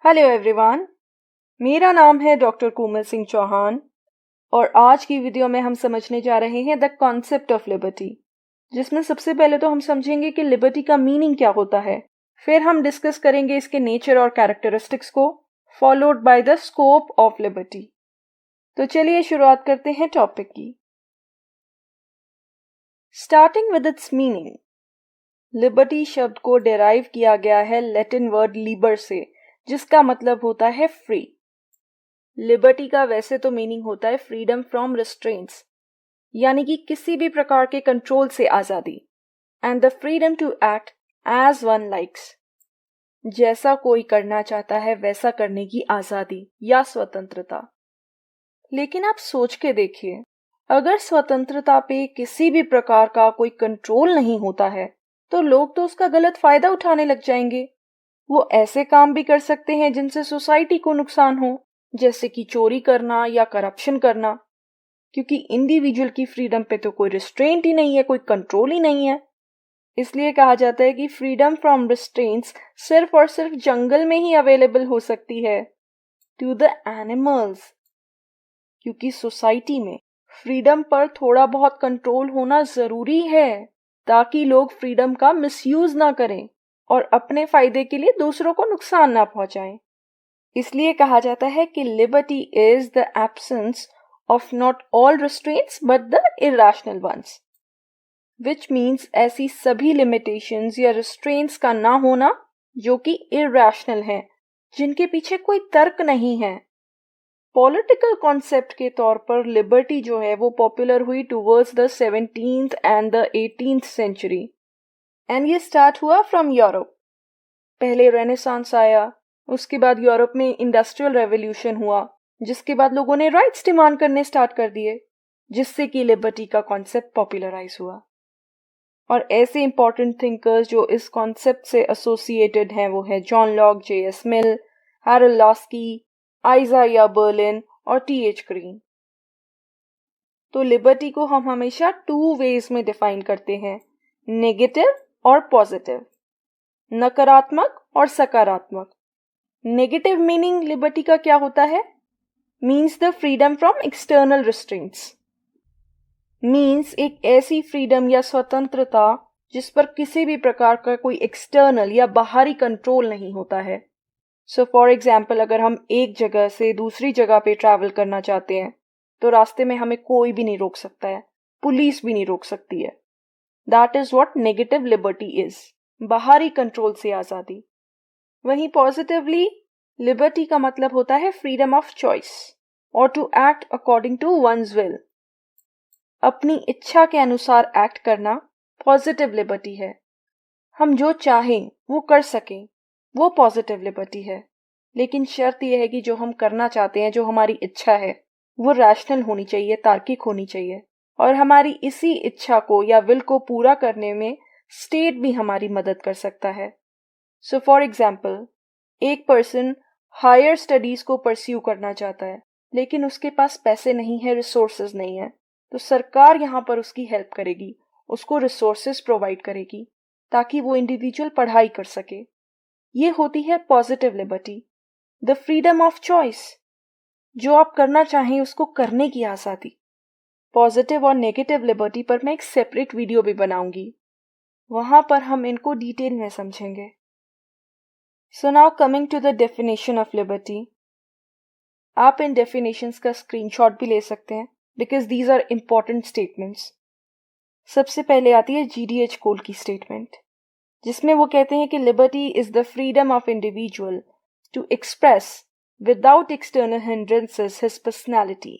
Hello everyone, मेरा नाम है डॉक्टर कोमल सिंह चौहान और आज की वीडियो में हम समझने जा रहे हैं द कॉन्सेप्ट ऑफ लिबर्टी, जिसमें सबसे पहले तो हम समझेंगे कि लिबर्टी का मीनिंग क्या होता है। फिर हम डिस्कस करेंगे इसके नेचर और कैरेक्टरिस्टिक्स को, followed by the scope of liberty. तो चलिए शुरुआत करते हैं टॉपिक की। Starting with its meaning, liberty शब्द को डेराइव किया गया है लैटिन वर्ड लिबर से, जिसका मतलब होता है फ्री। लिबर्टी का वैसे तो मीनिंग होता है फ्रीडम फ्रॉम रिस्ट्रेंट्स, यानी कि किसी भी प्रकार के कंट्रोल से आजादी, and the freedom to act as one likes, जैसा कोई करना चाहता है वैसा करने की आजादी या स्वतंत्रता। लेकिन आप सोच के देखिए, अगर स्वतंत्रता पे किसी भी प्रकार का कोई कंट्रोल नहीं होता है तो लोग तो उसका गलत फायदा उठाने लग जाएंगे। वो ऐसे काम भी कर सकते हैं जिनसे सोसाइटी को नुकसान हो, जैसे कि चोरी करना या करप्शन करना, क्योंकि इंडिविजुअल की फ्रीडम पे तो कोई रिस्ट्रेंट ही नहीं है, कोई कंट्रोल ही नहीं है। इसलिए कहा जाता है कि फ्रीडम फ्रॉम रिस्ट्रेंट्स सिर्फ और सिर्फ जंगल में ही अवेलेबल हो सकती है टू द एनिमल्स, क्योंकि सोसाइटी में फ्रीडम पर थोड़ा बहुत कंट्रोल होना जरूरी है ताकि लोग फ्रीडम का मिसयूज ना करें और अपने फायदे के लिए दूसरों को नुकसान ना पहुंचाएं। इसलिए कहा जाता है कि liberty is the absence of not all restraints but the irrational ones, which means ऐसी सभी लिमिटेशंस या रिस्ट्रेंट्स का ना होना जो कि इरैशनल हैं, जिनके पीछे कोई तर्क नहीं है। पॉलिटिकल कॉन्सेप्ट के तौर पर लिबर्टी जो है वो पॉपुलर हुई towards the 17th end the 18th century, and ये स्टार्ट हुआ फ्रॉम यूरोप। पहले रेनेसांस आया, उसके बाद यूरोप में इंडस्ट्रियल रेवोल्यूशन हुआ, जिसके बाद लोगों ने राइट्स डिमांड करने स्टार्ट कर दिए, जिससे कि लिबर्टी का कॉन्सेप्ट पॉपुलराइज हुआ। और ऐसे इंपॉर्टेंट थिंकर्स जो इस कॉन्सेप्ट से एसोसिएटेड हैं वो है जॉन लॉक, J.S. मिल, हैरोल्ड लास्की, आइजाया बर्लिन और T.H. ग्रीन। तो लिबर्टी को हम हमेशा टू वेज में डिफाइन करते हैं, नेगेटिव और पॉजिटिव, नकारात्मक और सकारात्मक। नेगेटिव मीनिंग लिबर्टी का क्या होता है? Means the freedom from external restraints, means एक ऐसी फ्रीडम या स्वतंत्रता जिस पर किसी भी प्रकार का कोई एक्सटर्नल या बाहरी कंट्रोल नहीं होता है। सो फॉर एग्जाम्पल, अगर हम एक जगह से दूसरी जगह पे ट्रैवल करना चाहते हैं तो रास्ते में हमें कोई भी नहीं रोक सकता है, पुलिस भी नहीं रोक सकती है। That is what negative liberty is, बाहरी कंट्रोल से आजादी। वहीं पॉजिटिवली लिबर्टी का मतलब होता है फ्रीडम ऑफ चॉइस और to act according to one's will, अपनी इच्छा के अनुसार एक्ट करना पॉजिटिव लिबर्टी है। हम जो चाहें वो कर सकें, वो पॉजिटिव लिबर्टी है। लेकिन शर्त यह है कि जो हम करना चाहते हैं, जो हमारी इच्छा है, वो रैशनल होनी चाहिए, तार्किक होनी चाहिए, और हमारी इसी इच्छा को या विल को पूरा करने में स्टेट भी हमारी मदद कर सकता है। सो फॉर एग्जाम्पल, एक पर्सन हायर स्टडीज को परस्यू करना चाहता है लेकिन उसके पास पैसे नहीं है, रिसोर्सेज नहीं है, तो सरकार यहाँ पर उसकी हेल्प करेगी, उसको रिसोर्सेज प्रोवाइड करेगी ताकि वो इंडिविजुअल पढ़ाई कर सके। ये होती है positive liberty, the freedom of choice, जो आप करना चाहें उसको करने की आज़ादी। पॉजिटिव और नेगेटिव लिबर्टी पर मैं एक सेपरेट वीडियो भी बनाऊंगी, वहां पर हम इनको डिटेल में समझेंगे। So now coming to the definition of liberty. आप इन डेफिनेशंस का स्क्रीनशॉट भी ले सकते हैं because these are important statements. सबसे पहले आती है GDH कोल की स्टेटमेंट, जिसमें वो कहते हैं कि liberty is the freedom of individual to express without external hindrances his personality.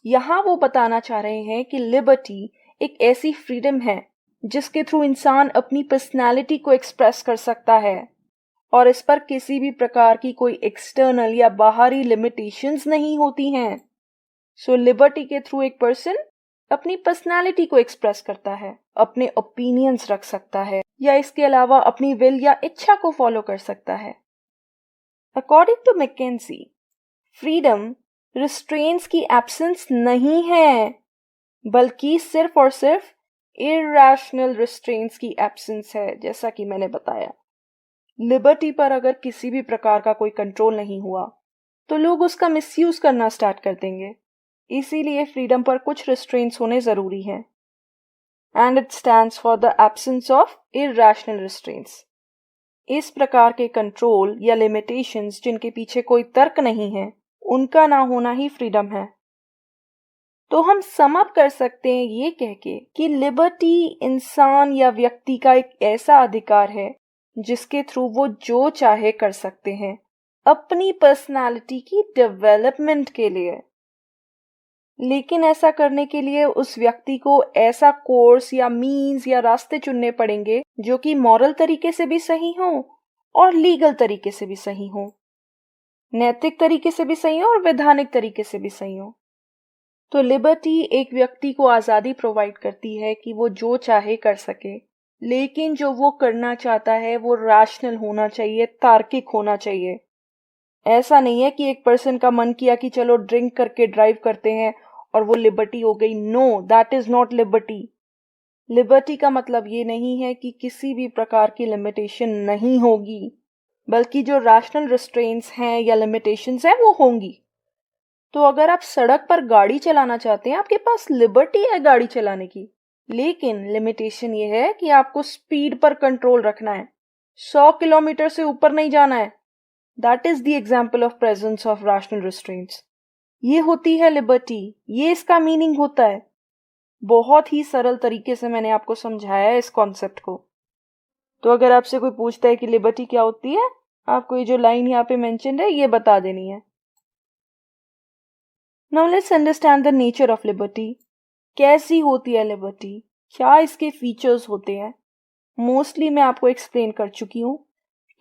यहाँ वो बताना चाह रहे हैं कि लिबर्टी एक ऐसी फ्रीडम है जिसके थ्रू इंसान अपनी पर्सनैलिटी को एक्सप्रेस कर सकता है और इस पर किसी भी प्रकार की कोई एक्सटर्नल या बाहरी लिमिटेशंस नहीं होती हैं। सो लिबर्टी के थ्रू एक पर्सन अपनी पर्सनैलिटी को एक्सप्रेस करता है, अपने ओपिनियंस रख सकता है या इसके अलावा अपनी विल या इच्छा को फॉलो कर सकता है। According to Mackenzie, freedom restraints की एब्सेंस नहीं है, बल्कि सिर्फ और सिर्फ इरैशनल रिस्ट्रेंट्स की एब्सेंस है, जैसा कि मैंने बताया। लिबर्टी पर अगर किसी भी प्रकार का कोई कंट्रोल नहीं हुआ तो लोग उसका मिसयूज करना स्टार्ट कर देंगे। इसीलिए फ्रीडम पर कुछ रिस्ट्रेंट्स होने जरूरी हैं। And it stands for the absence of irrational restraints. इस प्रकार के कंट्रोल या लिमिटेशंस जिनके पीछे कोई तर्क नहीं है, उनका ना होना ही फ्रीडम है। तो हम सम अप कर सकते हैं ये कह के कि लिबर्टी इंसान या व्यक्ति का एक ऐसा अधिकार है जिसके थ्रू वो जो चाहे कर सकते हैं अपनी पर्सनालिटी की डेवलपमेंट के लिए। लेकिन ऐसा करने के लिए उस व्यक्ति को ऐसा कोर्स या मीन्स या रास्ते चुनने पड़ेंगे जो कि मॉरल तरीके से भी सही हो और लीगल तरीके से भी सही हो, नैतिक तरीके से भी सही हो और वैधानिक तरीके से भी सही हो। तो लिबर्टी एक व्यक्ति को आज़ादी प्रोवाइड करती है कि वो जो चाहे कर सके, लेकिन जो वो करना चाहता है वो रैशनल होना चाहिए, तार्किक होना चाहिए। ऐसा नहीं है कि एक पर्सन का मन किया कि चलो ड्रिंक करके ड्राइव करते हैं और वो लिबर्टी हो गई। No, that is not liberty. Liberty का मतलब ये नहीं है कि किसी भी प्रकार की लिमिटेशन नहीं होगी, बल्कि जो रैशनल रिस्ट्रेंट्स हैं या लिमिटेशंस हैं वो होंगी। तो अगर आप सड़क पर गाड़ी चलाना चाहते हैं, आपके पास लिबर्टी है गाड़ी चलाने की, लेकिन लिमिटेशन ये है कि आपको स्पीड पर कंट्रोल रखना है, 100 किलोमीटर से ऊपर नहीं जाना है। That is the example of presence of rational restraints. ये होती है लिबर्टी, ये इसका मीनिंग होता है। बहुत ही सरल तरीके से मैंने आपको समझाया है इस कॉन्सेप्ट को। तो अगर आपसे कोई पूछता है कि लिबर्टी क्या होती है, आपको ये जो लाइन यहाँ पे मेंशन्ड है ये बता देनी है। Now let's understand the nature of liberty. कैसी होती है लिबर्टी, क्या इसके फीचर्स होते हैं। मोस्टली मैं आपको एक्सप्लेन कर चुकी हूँ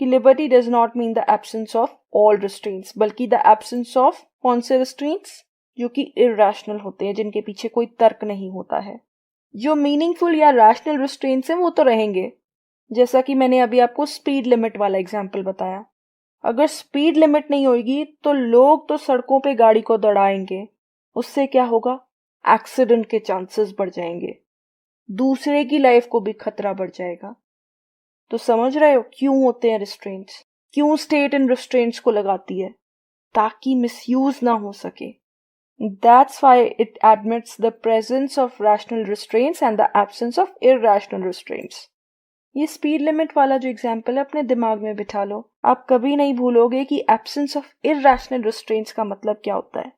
कि liberty does not mean the absence of all restraints, बल्कि द एब्सेंस ऑफ कौन से रिस्ट्रेंट्स, जो कि इरैशनल होते हैं, जिनके पीछे कोई तर्क नहीं होता है। जो मीनिंगफुल या रैशनल रिस्ट्रेंट्स हैं वो तो रहेंगे, जैसा कि मैंने अभी आपको स्पीड लिमिट वाला एग्जाम्पल बताया। अगर स्पीड लिमिट नहीं होगी तो लोग तो सड़कों पे गाड़ी को दौड़ाएंगे, उससे क्या होगा, एक्सीडेंट के चांसेस बढ़ जाएंगे, दूसरे की लाइफ को भी खतरा बढ़ जाएगा। तो समझ रहे हो क्यों होते हैं रिस्ट्रेंट्स, क्यों स्टेट इन रिस्ट्रेंट्स को लगाती है, ताकि मिसयूज ना हो सके। That's why it admits the presence of rational restraints and the absence of irrational restraints. ये स्पीड लिमिट वाला जो एग्जाम्पल है अपने दिमाग में बिठा लो, आप कभी नहीं भूलोगे कि एब्सेंस ऑफ इरैशनल रिस्ट्रेंट्स का मतलब क्या होता है।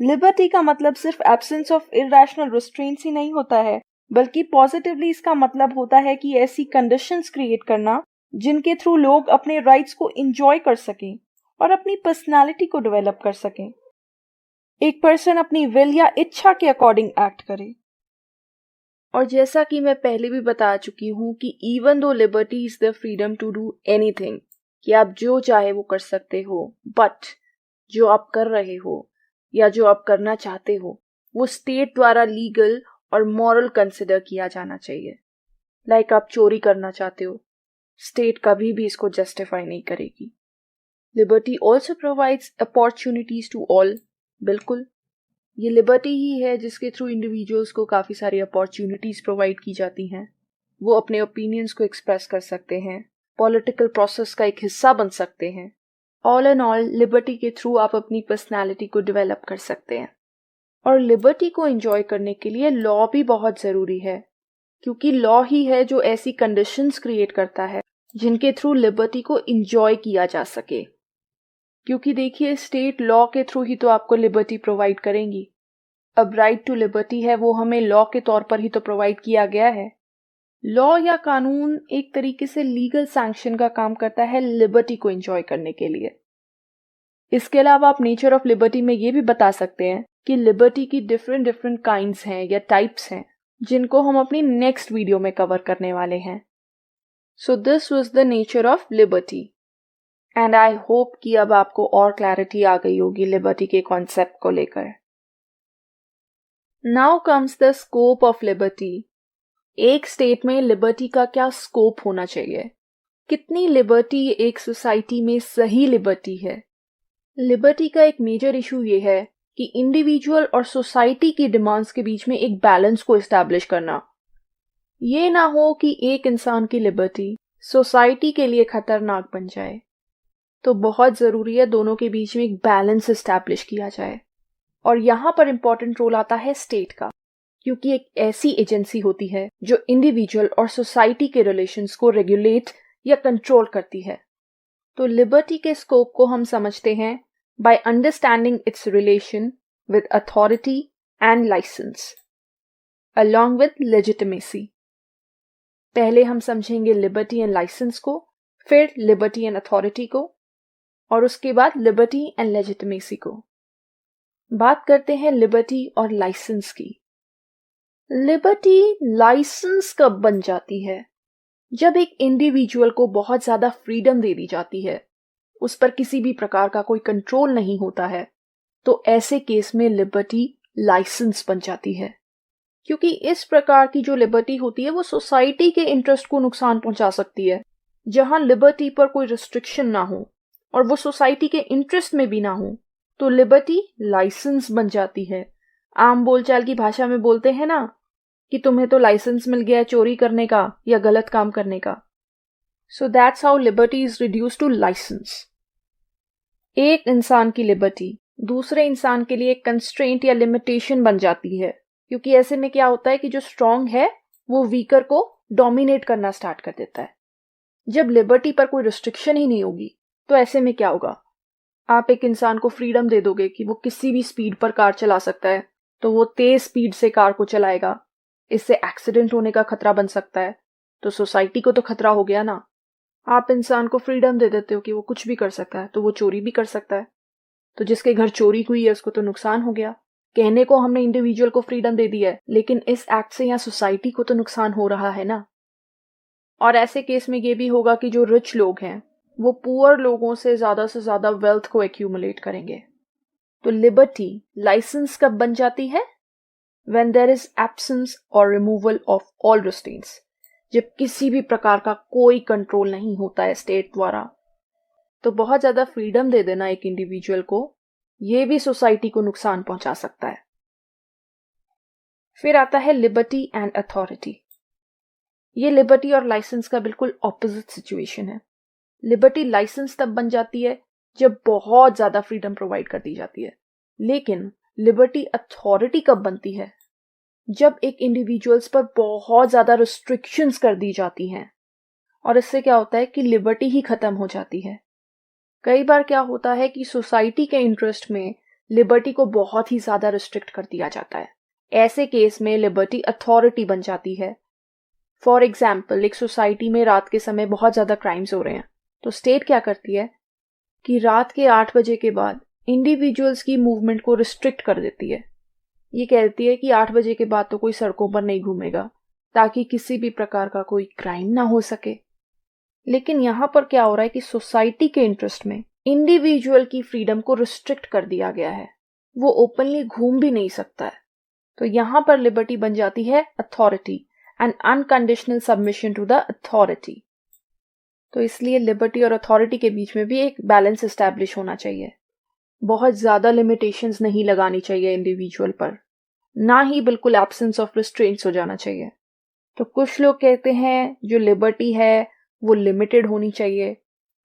लिबर्टी का मतलब सिर्फ एब्सेंस ऑफ इरैशनल रिस्ट्रेंट्स ही नहीं होता है, बल्कि पॉजिटिवली इसका मतलब होता है कि ऐसी कंडीशंस क्रिएट करना जिनके थ्रू लोग अपने राइट्स को एंजॉय कर सकें और अपनी पर्सनालिटी को डेवलप कर सकें। एक पर्सन अपनी विल या इच्छा के अकॉर्डिंग एक्ट करे। और जैसा कि मैं पहले भी बता चुकी हूँ कि even though liberty is the freedom to do anything, कि आप जो चाहे वो कर सकते हो, बट जो आप कर रहे हो या जो आप करना चाहते हो वो स्टेट द्वारा लीगल और मॉरल कंसिडर किया जाना चाहिए। लाइक आप चोरी करना चाहते हो, स्टेट कभी भी इसको जस्टिफाई नहीं करेगी। Liberty also provides opportunities to all. बिल्कुल, ये लिबर्टी ही है जिसके थ्रू इंडिविजुअल्स को काफ़ी सारी अपॉर्चुनिटीज़ प्रोवाइड की जाती हैं। वो अपने ओपिनियंस को एक्सप्रेस कर सकते हैं, पॉलिटिकल प्रोसेस का एक हिस्सा बन सकते हैं। ऑल एंड ऑल लिबर्टी के थ्रू आप अपनी पर्सनालिटी को डेवलप कर सकते हैं। और लिबर्टी को एंजॉय करने के लिए लॉ भी बहुत ज़रूरी है, क्योंकि लॉ ही है जो ऐसी कंडीशंस क्रिएट करता है जिनके थ्रू लिबर्टी को एंजॉय किया जा सके। क्योंकि देखिए, स्टेट लॉ के थ्रू ही तो आपको लिबर्टी प्रोवाइड करेंगी। अब राइट टू लिबर्टी है वो हमें लॉ के तौर पर ही तो प्रोवाइड किया गया है। लॉ या कानून एक तरीके से लीगल सैंक्शन का काम करता है लिबर्टी को एंजॉय करने के लिए। इसके अलावा आप नेचर ऑफ लिबर्टी में ये भी बता सकते हैं कि लिबर्टी की डिफरेंट काइंड्स हैं या टाइप्स हैं, जिनको हम अपनी नेक्स्ट वीडियो में कवर करने वाले हैं। So this was the nature of liberty and I hope कि अब आपको और क्लैरिटी आ गई होगी लिबर्टी के कॉन्सेप्ट को लेकर। Now comes the scope of liberty. एक स्टेट में लिबर्टी का क्या स्कोप होना चाहिए, कितनी लिबर्टी एक सोसाइटी में सही लिबर्टी है। लिबर्टी का एक मेजर इशू ये है कि इंडिविजुअल और सोसाइटी की डिमांड्स के बीच में एक बैलेंस को एस्टैब्लिश करना। ये ना हो कि एक इंसान की लिबर्टी सोसाइटी के लिए खतरनाक बन जाए, तो बहुत ज़रूरी है दोनों के बीच में एक बैलेंस इस्टेब्लिश किया जाए। और यहाँ पर इम्पॉर्टेंट रोल आता है स्टेट का, क्योंकि एक ऐसी एजेंसी होती है जो इंडिविजुअल और सोसाइटी के रिलेशंस को रेगुलेट या कंट्रोल करती है। तो लिबर्टी के स्कोप को हम समझते हैं by understanding its relation with authority and license along with legitimacy. पहले हम समझेंगे लिबर्टी एंड लाइसेंस को, फिर लिबर्टी एंड अथॉरिटी को, और उसके बाद लिबर्टी एंड लेजिटिमेसी को। बात करते हैं लिबर्टी और लाइसेंस की। लिबर्टी लाइसेंस कब बन जाती है? जब एक इंडिविजुअल को बहुत ज्यादा फ्रीडम दे दी जाती है, उस पर किसी भी प्रकार का कोई कंट्रोल नहीं होता है, तो ऐसे केस में लिबर्टी लाइसेंस बन जाती है। क्योंकि इस प्रकार की जो लिबर्टी होती है वो सोसाइटी के इंटरेस्ट को नुकसान पहुंचा सकती है। जहां लिबर्टी पर कोई रिस्ट्रिक्शन ना हो और वो सोसाइटी के इंटरेस्ट में भी ना हो, तो लिबर्टी लाइसेंस बन जाती है। आम बोलचाल की भाषा में बोलते हैं ना कि तुम्हें तो लाइसेंस मिल गया है चोरी करने का या गलत काम करने का। So that's how liberty is reduce to license. एक इंसान की लिबर्टी दूसरे इंसान के लिए कंस्ट्रेंट या लिमिटेशन बन जाती है, क्योंकि ऐसे में क्या होता है कि जो स्ट्रांग है वो वीकर को डोमिनेट करना स्टार्ट कर देता है। जब लिबर्टी पर कोई रिस्ट्रिक्शन ही नहीं होगी, तो ऐसे में क्या होगा? आप एक इंसान को फ्रीडम दे दोगे कि वो किसी भी स्पीड पर कार चला सकता है, तो वो तेज स्पीड से कार को चलाएगा। इससे एक्सीडेंट होने का खतरा बन सकता है, तो सोसाइटी को तो खतरा हो गया ना। आप इंसान को फ्रीडम दे देते हो कि वो कुछ भी कर सकता है, तो वो चोरी भी कर सकता है, तो जिसके घर चोरी हुई है उसको तो नुकसान हो गया। कहने को हमने इंडिविजुअल को फ्रीडम दे दी है, लेकिन इस एक्ट से यहाँ सोसाइटी को तो नुकसान हो रहा है ना। और ऐसे केस में ये भी होगा कि जो रिच लोग हैं वो पुअर लोगों से ज्यादा वेल्थ को एक्यूमुलेट करेंगे। तो लिबर्टी लाइसेंस कब बन जाती है? When there is absence or removal of all restraints, जब किसी भी प्रकार का कोई कंट्रोल नहीं होता है स्टेट द्वारा। तो बहुत ज्यादा फ्रीडम दे देना एक इंडिविजुअल को, ये भी सोसाइटी को नुकसान पहुंचा सकता है। फिर आता है लिबर्टी एंड अथॉरिटी। ये लिबर्टी और लाइसेंस का बिल्कुल ऑपोजिट सिचुएशन है। लिबर्टी लाइसेंस तब बन जाती है जब बहुत ज्यादा फ्रीडम प्रोवाइड कर दी जाती है, लेकिन लिबर्टी अथॉरिटी कब बनती है? जब एक इंडिविजुअल्स पर बहुत ज्यादा रिस्ट्रिक्शंस कर दी जाती हैं, और इससे क्या होता है कि लिबर्टी ही खत्म हो जाती है। कई बार क्या होता है कि सोसाइटी के इंटरेस्ट में लिबर्टी को बहुत ही ज्यादा रिस्ट्रिक्ट कर दिया जाता है। ऐसे केस में लिबर्टी अथॉरिटी बन जाती है। फॉर एग्जाम्पल, एक सोसाइटी में रात के समय बहुत ज्यादा क्राइम्स हो रहे हैं, तो स्टेट क्या करती है कि रात के 8 बजे के बाद इंडिविजुअल्स की मूवमेंट को रिस्ट्रिक्ट कर देती है। ये कहती है कि 8 बजे के बाद तो कोई सड़कों पर नहीं घूमेगा, ताकि किसी भी प्रकार का कोई क्राइम ना हो सके। लेकिन यहां पर क्या हो रहा है कि सोसाइटी के इंटरेस्ट में इंडिविजुअल की फ्रीडम को रिस्ट्रिक्ट कर दिया गया है, वो ओपनली घूम भी नहीं सकता है। तो यहां पर लिबर्टी बन जाती है authority and unconditional submission to the authority. तो इसलिए लिबर्टी और अथॉरिटी के बीच में भी एक बैलेंस एस्टैब्लिश होना चाहिए। बहुत ज्यादा लिमिटेशंस नहीं लगानी चाहिए इंडिविजुअल पर, ना ही बिल्कुल एब्सेंस ऑफ रिस्ट्रेंट्स हो जाना चाहिए। तो कुछ लोग कहते हैं जो लिबर्टी है वो लिमिटेड होनी चाहिए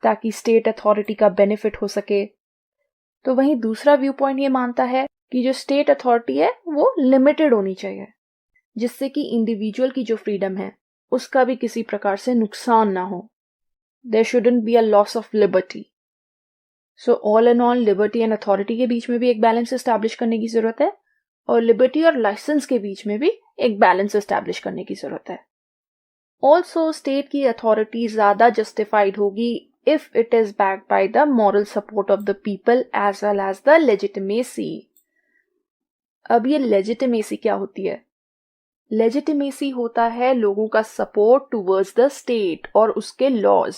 ताकि स्टेट अथॉरिटी का बेनिफिट हो सके। तो वहीं दूसरा व्यू पॉइंट ये मानता है कि जो स्टेट अथॉरिटी है वो लिमिटेड होनी चाहिए, जिससे कि इंडिविजुअल की जो फ्रीडम है उसका भी किसी प्रकार से नुकसान ना हो। There shouldn't be a loss of liberty. So all and all liberty and authority के बीच में भी एक बैलेंस एस्टैब्लिश करने की जरूरत है, और लिबर्टी और लाइसेंस के बीच में भी एक बैलेंस एस्टैब्लिश करने की जरूरत है। ऑल्सो स्टेट की अथॉरिटी ज्यादा जस्टिफाइड होगी if it is backed by the moral support of the people as well as the legitimacy. अब ये लेजिटिमेसी क्या होती है? लेजिटिमेसी होता है लोगों का सपोर्ट टुवर्ड्स द स्टेट और उसके लॉज।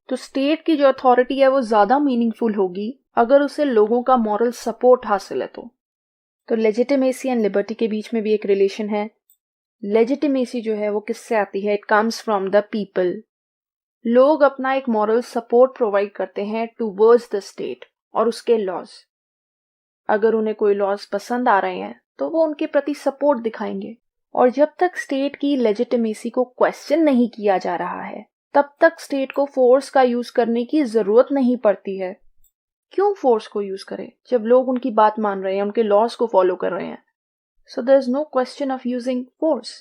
तो स्टेट की जो अथॉरिटी है वो ज्यादा मीनिंगफुल होगी अगर उसे लोगों का मॉरल सपोर्ट हासिल है। तो लेजिटिमेसी एंड लिबर्टी के बीच में भी एक रिलेशन है। लेजिटिमेसी जो है वो किससे आती है? It comes from the people. लोग अपना एक मॉरल सपोर्ट प्रोवाइड करते हैं टुवर्ड्स द स्टेट और उसके लॉज। अगर उन्हें कोई लॉज पसंद आ रहे हैं तो वो उनके प्रति सपोर्ट दिखाएंगे, और जब तक स्टेट की लेजिटिमेसी को क्वेश्चन नहीं किया जा रहा है तब तक स्टेट को फोर्स का यूज करने की जरूरत नहीं पड़ती है। क्यों फोर्स को यूज करें जब लोग उनकी बात मान रहे हैं, उनके लॉज को फॉलो कर रहे हैं? So there is no question of using force.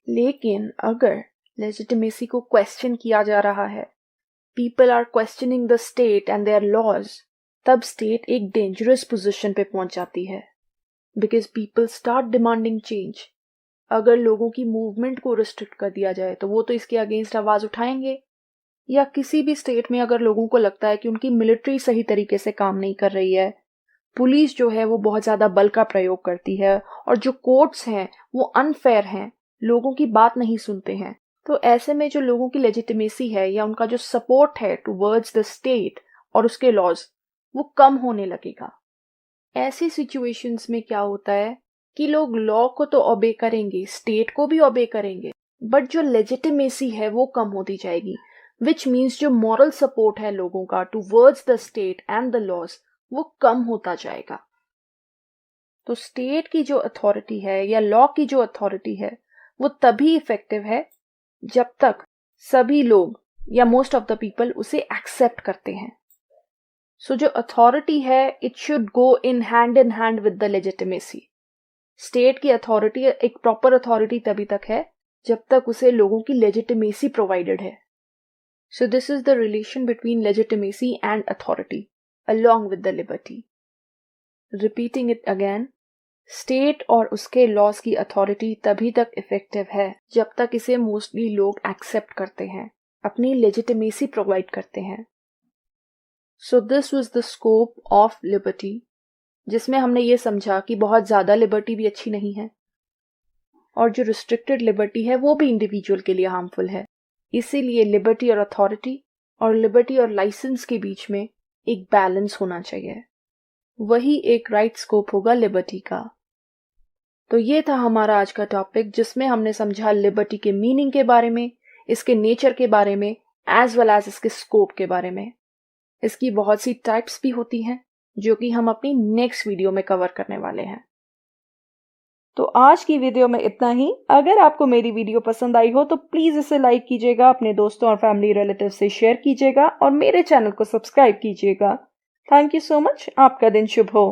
लेकिन अगर लेजिटिमेसी को क्वेश्चन किया जा रहा है, people are questioning the state and their laws, तब स्टेट एक डेंजरस पोजीशन पे पहुंच जाती है, because people start demanding change. अगर लोगों की मूवमेंट को रिस्ट्रिक्ट कर दिया जाए तो वो तो इसके अगेंस्ट आवाज उठाएंगे। या किसी भी स्टेट में अगर लोगों को लगता है कि उनकी मिलिट्री सही तरीके से काम नहीं कर रही है, पुलिस जो है वो बहुत ज्यादा बल का प्रयोग करती है, और जो कोर्ट्स हैं वो अनफेयर हैं, लोगों की बात नहीं सुनते हैं, तो ऐसे में जो लोगों की लेजिटिमेसी है या उनका जो सपोर्ट है टुवर्ड्स द स्टेट और उसके लॉज, वो कम होने लगेगा। ऐसी सिचुएशंस में क्या होता है कि लोग लॉ को तो ओबे करेंगे, स्टेट को भी ओबे करेंगे, बट जो लेजिटिमेसी है वो कम होती जाएगी, विच मीन्स जो मॉरल सपोर्ट है लोगों का towards the state and the laws, वो कम होता जाएगा। तो स्टेट की जो अथॉरिटी है या लॉ की जो अथॉरिटी है वो तभी इफेक्टिव है जब तक सभी लोग या मोस्ट ऑफ द पीपल उसे एक्सेप्ट करते हैं। सो जो अथॉरिटी है it should go in hand with the legitimacy. State की अथॉरिटी एक प्रॉपर अथॉरिटी तभी तक है जब तक उसे लोगों की लेजिटिमेसी प्रोवाइडेड है। So this is the relation between legitimacy and authority along with the liberty. Repeating it again, state और उसके लॉज की अथॉरिटी तभी तक इफेक्टिव है जब तक इसे मोस्टली लोग एक्सेप्ट करते हैं, अपनी लेजिटिमेसी प्रोवाइड करते हैं। So this was the scope of liberty, जिसमें हमने ये समझा कि बहुत ज़्यादा लिबर्टी भी अच्छी नहीं है, और जो रिस्ट्रिक्टेड लिबर्टी है वो भी इंडिविजुअल के लिए हार्मफुल है। इसीलिए लिबर्टी और अथॉरिटी और लिबर्टी और लाइसेंस के बीच में एक बैलेंस होना चाहिए, वही एक राइट स्कोप होगा लिबर्टी का। तो ये था हमारा आज का टॉपिक, जिसमें हमने समझा लिबर्टी के मीनिंग के बारे में, इसके नेचर के बारे में, एज वेल एज इसके स्कोप के बारे में। इसकी बहुत सी टाइप्स भी होती हैं जो कि हम अपनी नेक्स्ट वीडियो में कवर करने वाले हैं। तो आज की वीडियो में इतना ही। अगर आपको मेरी वीडियो पसंद आई हो तो प्लीज इसे लाइक कीजिएगा, अपने दोस्तों और फैमिली रिलेटिव से शेयर कीजिएगा और मेरे चैनल को सब्सक्राइब कीजिएगा। Thank you so much. आपका दिन शुभ हो।